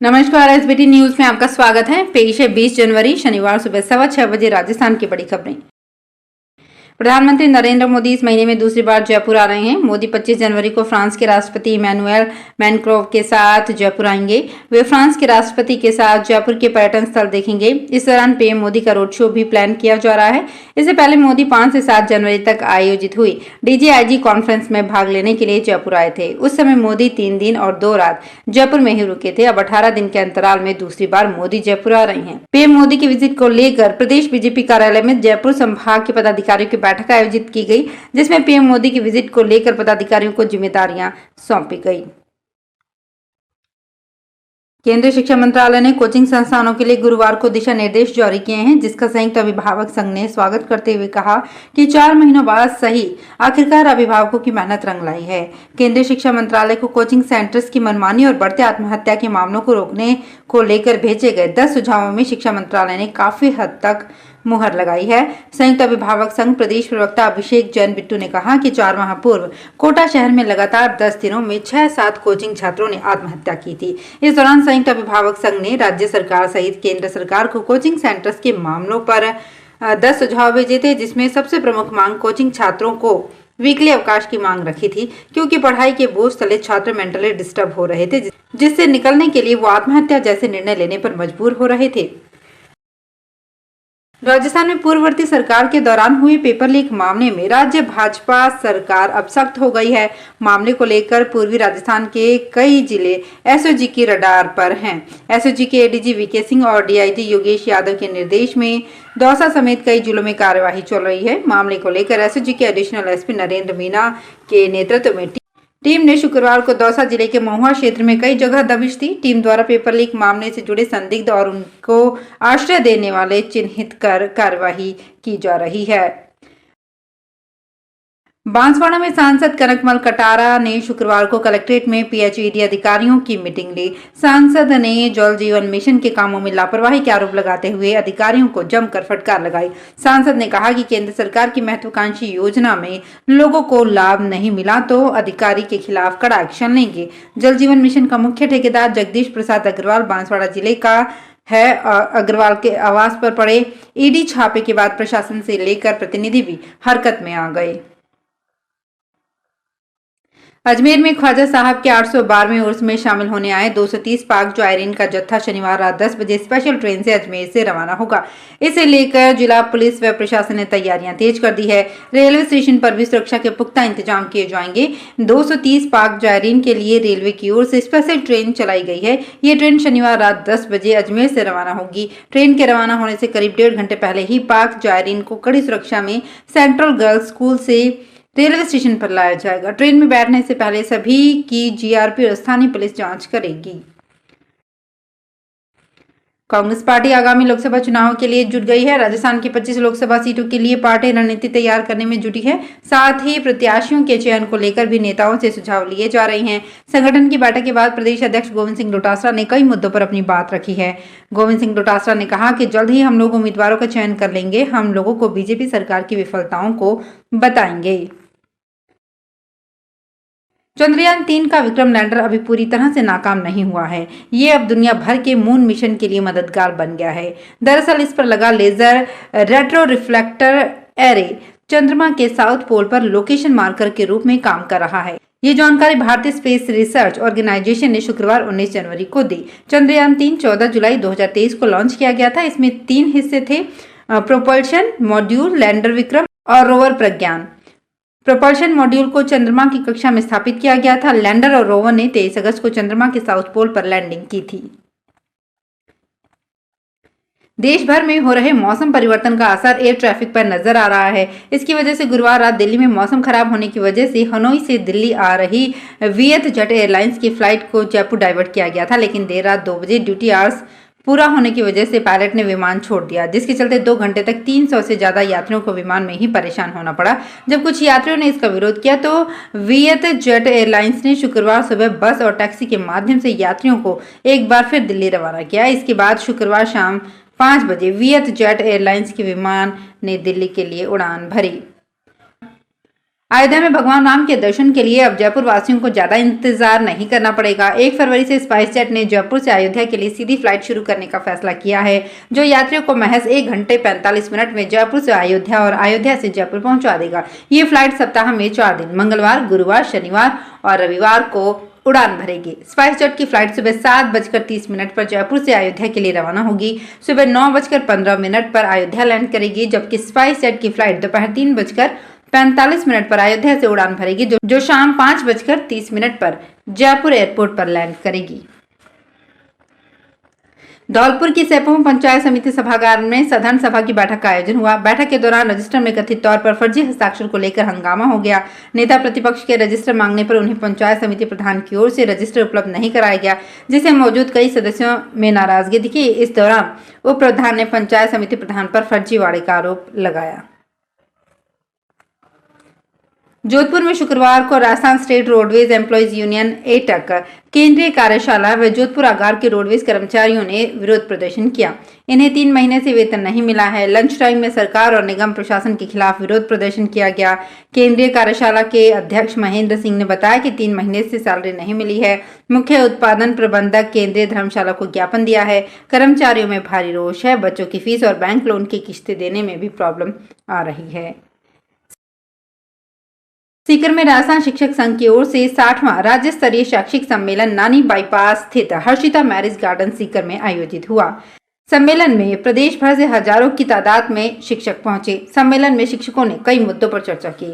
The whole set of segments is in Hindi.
नमस्कार। एसबीटी न्यूज में आपका स्वागत है। पेश है 20 जनवरी शनिवार सुबह 6:15 बजे राजस्थान की बड़ी खबरें। प्रधानमंत्री नरेंद्र मोदी इस महीने में दूसरी बार जयपुर आ रहे हैं। मोदी 25 जनवरी को फ्रांस के राष्ट्रपति इमैनुएल मैक्रों के साथ जयपुर आएंगे। वे फ्रांस के राष्ट्रपति के साथ जयपुर के पर्यटन स्थल देखेंगे। इस दौरान पीएम मोदी का रोड शो भी प्लान किया जा रहा है। इससे पहले मोदी 5 से 7 जनवरी तक आयोजित हुई डीजीआईजी कॉन्फ्रेंस में भाग लेने के लिए जयपुर आए थे। उस समय मोदी 3 दिन और 2 रात जयपुर में ही रुके थे। अब 18 दिन के अंतराल में दूसरी बार मोदी जयपुर आ रहे हैं। पीएम मोदी की विजिट को लेकर प्रदेश बीजेपी कार्यालय में जयपुर संभाग के पदाधिकारियों की बैठक आयोजित की गई, जिसमें पीएम मोदी की विजिट को लेकर पदाधिकारियों को जिम्मेदारियां सौंपी गई। केंद्रीय शिक्षा मंत्रालय ने कोचिंग संस्थानों के लिए गुरुवार को दिशा निर्देश जारी किए हैं, जिसका संयुक्त अभिभावक संघ ने स्वागत करते हुए कहा कि 4 महीनों बाद सही आखिरकार अभिभावकों की मेहनत रंग लाई है। केंद्रीय शिक्षा मंत्रालय को कोचिंग सेंटर्स की मनमानी और बढ़ते आत्महत्या के मामलों को रोकने को लेकर भेजे गए 10 सुझावों में शिक्षा मंत्रालय ने काफी हद तक मुहर लगाई है। संयुक्त अभिभावक संघ प्रदेश प्रवक्ता अभिषेक जैन बिट्टू ने कहा कि 4 माह पूर्व कोटा शहर में लगातार 10 दिनों में 6-7 कोचिंग छात्रों ने आत्महत्या की थी। इस दौरान संयुक्त अभिभावक संघ ने राज्य सरकार सहित केंद्र सरकार को कोचिंग सेंटर्स के मामलों पर 10 सुझाव भेजे थे, जिसमें सबसे प्रमुख मांग कोचिंग छात्रों को वीकली अवकाश की मांग रखी थी, क्योंकि पढ़ाई के बोझ तले छात्र मेंटली डिस्टर्ब हो रहे थे, जिससे निकलने के लिए वो आत्महत्या जैसे निर्णय लेने पर मजबूर हो रहे थे। राजस्थान में पूर्ववर्ती सरकार के दौरान हुए पेपर लीक मामले में राज्य भाजपा सरकार अब सख्त हो गई है। मामले को लेकर पूर्वी राजस्थान के कई जिले एसओजी की रडार पर हैं। एसओजी के एडीजी वीके सिंह और डीआईजी योगेश यादव के निर्देश में दौसा समेत कई जिलों में कार्यवाही चल रही है। मामले को लेकर एसओजी के एडिशनल एसपी नरेंद्र मीना के नेतृत्व में टीम ने शुक्रवार को दौसा जिले के महुआ क्षेत्र में कई जगह दबिश दी। टीम द्वारा पेपर लीक मामले से जुड़े संदिग्ध और उनको आश्रय देने वाले चिन्हित कर कार्यवाही की जा रही है। बांसवाड़ा में सांसद कनकमल कटारा ने शुक्रवार को कलेक्ट्रेट में पीएचईडी अधिकारियों की मीटिंग ली। सांसद ने जल जीवन मिशन के कामों में लापरवाही के आरोप लगाते हुए अधिकारियों को जमकर फटकार लगाई। सांसद ने कहा कि केंद्र सरकार की महत्वाकांक्षी योजना में लोगों को लाभ नहीं मिला तो अधिकारी के खिलाफ कड़ा एक्शन लेंगे। जल जीवन मिशन का मुख्य ठेकेदार जगदीश प्रसाद अग्रवाल बांसवाड़ा जिले का है। अग्रवाल के आवास पर पड़े ईडी छापे के बाद प्रशासन से लेकर प्रतिनिधि भी हरकत में आ गए। अजमेर में ख्वाजा साहब के 812वें उर्स में शामिल होने आए 230 पाक जायरीन का जत्था शनिवार रात 10 बजे स्पेशल ट्रेन से अजमेर से रवाना होगा। इसे लेकर जिला पुलिस व प्रशासन ने तैयारियां तेज कर दी है। रेलवे स्टेशन पर भी सुरक्षा के पुख्ता इंतजाम किए जाएंगे। 230 पाक जायरीन के लिए रेलवे की ओर से स्पेशल ट्रेन चलाई गई है। ये ट्रेन शनिवार रात 10 बजे अजमेर से रवाना होगी। ट्रेन के रवाना होने से करीब 1.5 घंटे पहले ही पाक जायरीन को कड़ी सुरक्षा में सेंट्रल गर्ल्स स्कूल से रेलवे स्टेशन पर लाया जाएगा। ट्रेन में बैठने से पहले सभी की जीआरपी और स्थानीय पुलिस जांच करेगी। कांग्रेस पार्टी आगामी लोकसभा चुनाव के लिए जुट गई है। राजस्थान की 25 लोकसभा सीटों के लिए पार्टी रणनीति तैयार करने में जुटी है। साथ ही प्रत्याशियों के चयन को लेकर भी नेताओं से सुझाव लिए जा रहे हैं। संगठन की बैठक के बाद प्रदेश अध्यक्ष गोविंद सिंह डोटासरा ने कई मुद्दों पर अपनी बात रखी है। गोविंद सिंह डोटासरा ने कहा कि जल्द ही हम लोग उम्मीदवारों का चयन कर लेंगे। हम लोगों को बीजेपी सरकार की विफलताओं को बताएंगे। चंद्रयान 3 का विक्रम लैंडर अभी पूरी तरह से नाकाम नहीं हुआ है। ये अब दुनिया भर के मून मिशन के लिए मददगार बन गया है। दरअसल इस पर लगा लेजर रेट्रो रिफ्लेक्टर एरे चंद्रमा के साउथ पोल पर लोकेशन मार्कर के रूप में काम कर रहा है। ये जानकारी भारतीय स्पेस रिसर्च ऑर्गेनाइजेशन ने शुक्रवार 19 जनवरी को दी। चंद्रयान 3 14 जुलाई 2023 को लॉन्च किया गया था। इसमें 3 हिस्से थे, प्रोपल्शन मॉड्यूल, लैंडर विक्रम और रोवर प्रज्ञान। प्रोपल्शन मॉड्यूल को चंद्रमा की कक्षा में स्थापित किया गया था। लैंडर और रोवर ने 23 अगस्त को चंद्रमा के साउथ पोल पर लैंडिंग की थी। देश भर में हो रहे मौसम परिवर्तन का असर एयर ट्रैफिक पर नजर आ रहा है। इसकी वजह से गुरुवार रात दिल्ली में मौसम खराब होने की वजह से हनोई से दिल्ली आ रही वियत जेट एयरलाइंस की फ्लाइट को जयपुर डाइवर्ट किया गया था, लेकिन देर रात 2 बजे ड्यूटी आवर्स पूरा होने की वजह से पायलट ने विमान छोड़ दिया, जिसके चलते 2 घंटे तक 300 से ज्यादा यात्रियों को विमान में ही परेशान होना पड़ा। जब कुछ यात्रियों ने इसका विरोध किया तो वियत जेट एयरलाइंस ने शुक्रवार सुबह बस और टैक्सी के माध्यम से यात्रियों को एक बार फिर दिल्ली रवाना किया। इसके बाद शुक्रवार शाम 5 बजे वियत जेट एयरलाइंस के विमान ने दिल्ली के लिए उड़ान भरी। अयोध्या में भगवान राम के दर्शन के लिए अब जयपुर वासियों को ज्यादा इंतजार नहीं करना पड़ेगा। 1 फरवरी से स्पाइस जेट ने जयपुर से अयोध्या के लिए सीधी फ्लाइट शुरू करने का फैसला किया है, जो यात्रियों को महज 1 घंटे 45 मिनट में जयपुर से अयोध्या और अयोध्या से जयपुर पहुंचा देगा। ये फ्लाइट सप्ताह में 4 दिन मंगलवार, गुरुवार, शनिवार और रविवार को उड़ान भरेगी। स्पाइस जेट की फ्लाइट सुबह 7:30 पर जयपुर से अयोध्या के लिए रवाना होगी। सुबह 9:15 पर अयोध्या लैंड करेगी, जबकि स्पाइस जेट की फ्लाइट दोपहर 3:45 पर अयोध्या से उड़ान भरेगी, जो शाम 5:30 पर जयपुर एयरपोर्ट पर लैंड करेगी। धौलपुर की सेपहू पंचायत समिति सभागार में साधारण सभा की बैठक का आयोजन हुआ। बैठक के दौरान रजिस्टर में कथित तौर पर फर्जी हस्ताक्षर को लेकर हंगामा हो गया। नेता प्रतिपक्ष के रजिस्टर मांगने पर उन्हें पंचायत समिति प्रधान की ओर से रजिस्टर उपलब्ध नहीं कराया गया, जिसे मौजूद कई सदस्यों में नाराजगी दिखी। इस दौरान उप प्रधान ने पंचायत समिति प्रधान पर फर्जीवाड़े का आरोप लगाया। जोधपुर में शुक्रवार को Rajasthan state roadways employees union AITUC केंद्रीय कार्यशाला व जोधपुर आगार के रोडवेज कर्मचारियों ने विरोध प्रदर्शन किया। इन्हें 3 महीने से वेतन नहीं मिला है। लंच टाइम में सरकार और निगम प्रशासन के खिलाफ विरोध प्रदर्शन किया गया। केंद्रीय कार्यशाला के अध्यक्ष महेंद्र सिंह ने बताया कि 3 महीने से सैलरी नहीं मिली है। मुख्य उत्पादन प्रबंधक केंद्रीय धर्मशाला को ज्ञापन दिया है। कर्मचारियों में भारी रोष है। बच्चों की फीस और बैंक लोन की किस्तें देने में भी प्रॉब्लम आ रही है। सीकर में राजस्थान शिक्षक संघ की ओर से 60वां राज्य स्तरीय शैक्षिक सम्मेलन नानी बाईपास स्थित हर्षिता मैरिज गार्डन सीकर में आयोजित हुआ। सम्मेलन में प्रदेश भर से हजारों की तादाद में शिक्षक पहुंचे। सम्मेलन में शिक्षकों ने कई मुद्दों पर चर्चा की।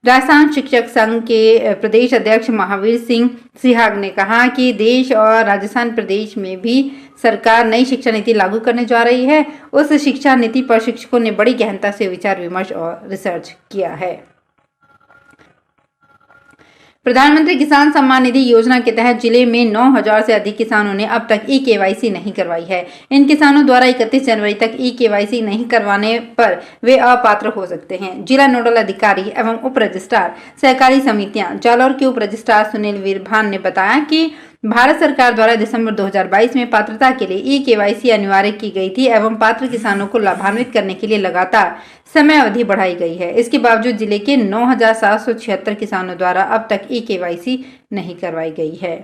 राजस्थान शिक्षक संघ के प्रदेश अध्यक्ष महावीर सिंह सिहाग ने कहा कि देश और राजस्थान प्रदेश में भी सरकार नई शिक्षा नीति लागू करने जा रही है। उस शिक्षा नीति पर शिक्षकों ने बड़ी गहनता से विचार विमर्श और रिसर्च किया है। प्रधानमंत्री किसान सम्मान निधि योजना के तहत जिले में 9000 से अधिक किसानों ने अब तक ई-केवाईसी नहीं करवाई है। इन किसानों द्वारा 31 जनवरी तक ई-केवाईसी नहीं करवाने पर वे अपात्र हो सकते हैं। जिला नोडल अधिकारी एवं उप रजिस्ट्रार सहकारी समितियां जालौर के उप रजिस्ट्रार सुनील वीरभान ने बताया कि भारत सरकार द्वारा दिसंबर 2022 में पात्रता के लिए ई-केवाईसी अनिवार्य की गई थी एवं पात्र किसानों को लाभान्वित करने के लिए लगातार समय अवधि बढ़ाई गई है। इसके बावजूद जिले के 9776 किसानों द्वारा अब तक ई-केवाईसी नहीं करवाई गई है।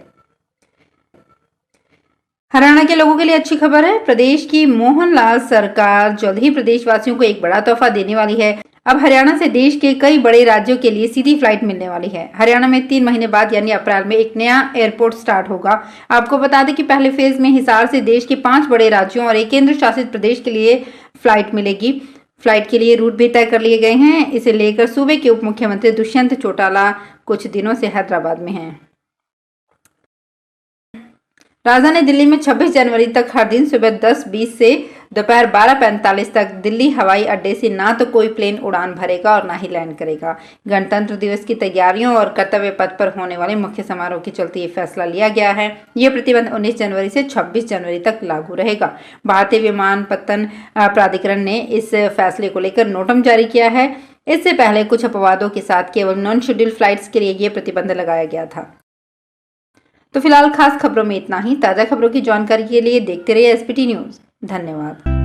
हरियाणा के लोगों के लिए अच्छी खबर है। प्रदेश की मोहन लाल सरकार जल्द ही प्रदेशवासियों को एक बड़ा तोहफा देने वाली है। अब हरियाणा से देश के कई बड़े राज्यों के लिए सीधी फ्लाइट मिलने वाली है। हरियाणा में 3 महीने बाद यानी अप्रैल में एक नया एयरपोर्ट स्टार्ट होगा। आपको बता दें कि पहले फेज में हिसार से देश के 5 बड़े राज्यों और एक केंद्र शासित प्रदेश के लिए फ्लाइट मिलेगी। फ्लाइट के लिए रूट भी तय कर लिए गए हैं। इसे लेकर सूबे के उप मुख्यमंत्री दुष्यंत चौटाला कुछ दिनों से हैदराबाद में हैं। राजधानी दिल्ली में 26 जनवरी तक हर दिन सुबह 10:20 से दोपहर 12:45 तक दिल्ली हवाई अड्डे से ना तो कोई प्लेन उड़ान भरेगा और ना ही लैंड करेगा। गणतंत्र दिवस की तैयारियों और कर्तव्य पथ पर होने वाले मुख्य समारोह के चलते ये फैसला लिया गया है। ये प्रतिबंध 19 जनवरी से 26 जनवरी तक लागू रहेगा। भारतीय विमानपत्तन प्राधिकरण ने इस फैसले को लेकर नोटम जारी किया है। इससे पहले कुछ अपवादों के साथ केवल नॉन शेड्यूल्ड फ्लाइट्स के लिए ये प्रतिबंध लगाया गया था। तो फिलहाल खास खबरों में इतना ही। ताजा खबरों की जानकारी के लिए देखते रहिए एसपीटी न्यूज। धन्यवाद।